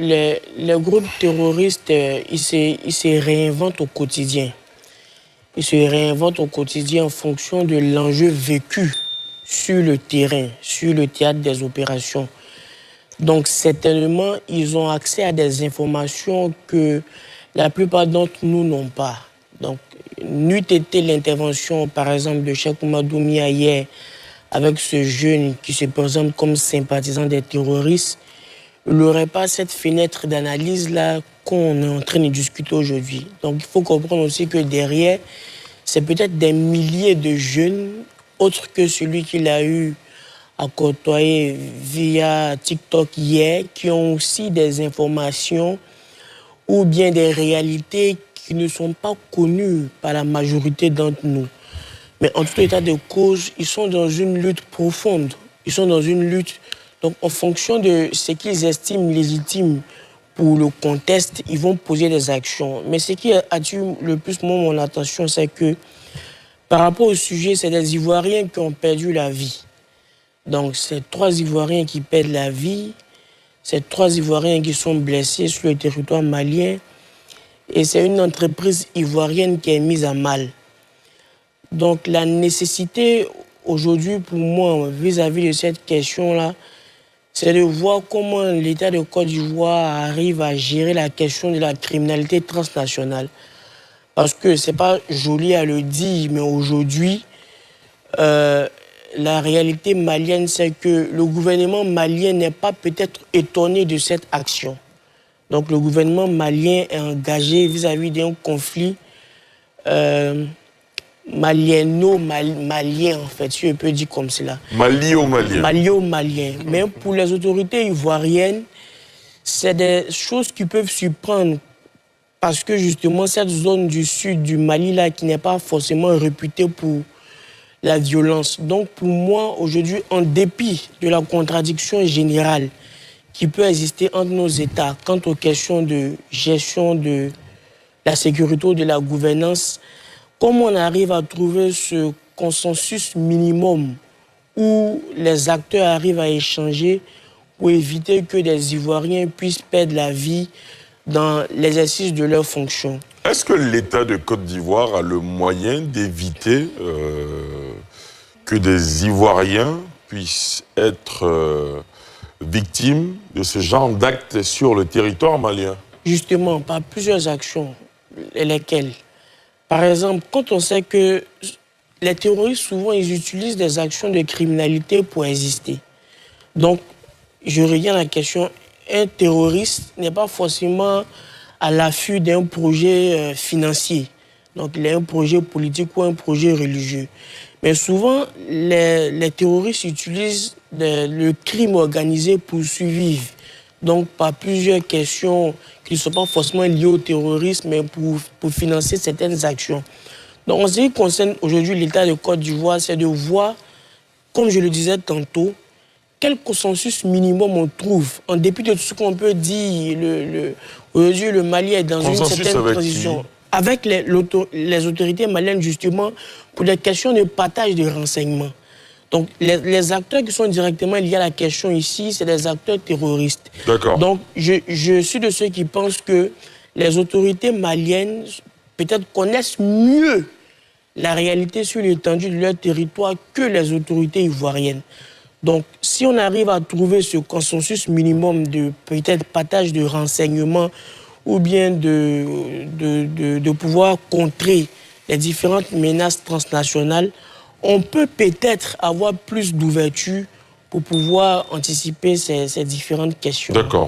les groupes terroristes, ils se réinventent au quotidien. Ils se réinventent au quotidien en fonction de l'enjeu vécu sur le terrain, sur le théâtre des opérations. Donc, certainement, ils ont accès à des informations que la plupart d'entre nous n'ont pas. Donc, n'eût été l'intervention, par exemple, de Cheikh Oumadou Mia hier, avec ce jeune qui se présente comme sympathisant des terroristes, il n'aurait pas cette fenêtre d'analyse-là qu'on est en train de discuter aujourd'hui. Donc, il faut comprendre aussi que derrière, c'est peut-être des milliers de jeunes, autres que celui qu'il a eu à côtoyer via TikTok hier, qui ont aussi des informations ou bien des réalités qui ne sont pas connues par la majorité d'entre nous. Mais en tout état de cause, ils sont dans une lutte profonde. Ils sont dans une lutte. Donc, en fonction de ce qu'ils estiment légitime pour le contexte, ils vont poser des actions. Mais ce qui attire le plus mon attention, c'est que par rapport au sujet, c'est des Ivoiriens qui ont perdu la vie. Donc, c'est 3 Ivoiriens qui perdent la vie. C'est 3 Ivoiriens qui sont blessés sur le territoire malien. Et c'est une entreprise ivoirienne qui est mise à mal. Donc, la nécessité aujourd'hui pour moi, vis-à-vis de cette question-là, c'est de voir comment l'État de Côte d'Ivoire arrive à gérer la question de la criminalité transnationale. Parce que c'est pas joli à le dire, mais aujourd'hui, la réalité malienne, c'est que le gouvernement malien n'est pas peut-être étonné de cette action. Donc le gouvernement malien est engagé vis-à-vis d'un conflit malieno-malien, en fait, si je peux dire comme cela. Malio-malien. Malio-malien. Mais pour les autorités ivoiriennes, c'est des choses qui peuvent surprendre parce que justement, cette zone du sud du Mali-là, qui n'est pas forcément réputée pour la violence. Donc pour moi, aujourd'hui, en dépit de la contradiction générale qui peut exister entre nos États quant aux questions de gestion de la sécurité ou de la gouvernance, comment on arrive à trouver ce consensus minimum où les acteurs arrivent à échanger pour éviter que des Ivoiriens puissent perdre la vie dans l'exercice de leurs fonctions. Est-ce que l'État de Côte d'Ivoire a le moyen d'éviter que des Ivoiriens puissent être victimes de ce genre d'actes sur le territoire malien? Justement, par plusieurs actions. Lesquelles? Par exemple, quand on sait que les terroristes, souvent, ils utilisent des actions de criminalité pour exister. Donc, je reviens à la question, un terroriste n'est pas forcément à l'affût d'un projet financier. Donc, il a un projet politique ou un projet religieux. Mais souvent, les terroristes utilisent le crime organisé pour survivre. Donc, par plusieurs questions qui ne sont pas forcément liées au terrorisme, mais pour financer certaines actions. Donc, en ce qui concerne aujourd'hui l'État de Côte d'Ivoire, c'est de voir, comme je le disais tantôt, quel consensus minimum on trouve, en dépit de tout ce qu'on peut dire. Aujourd'hui, le Mali est dans une certaine transition. Avec les autorités maliennes, justement, pour des questions de partage de renseignements. Donc, les acteurs qui sont directement liés à la question ici, c'est des acteurs terroristes. D'accord. Donc, je suis de ceux qui pensent que les autorités maliennes, peut-être, connaissent mieux la réalité sur l'étendue de leur territoire que les autorités ivoiriennes. Donc, si on arrive à trouver ce consensus minimum de peut-être partage de renseignements ou bien de pouvoir contrer les différentes menaces transnationales, on peut peut-être avoir plus d'ouverture pour pouvoir anticiper ces différentes questions. D'accord.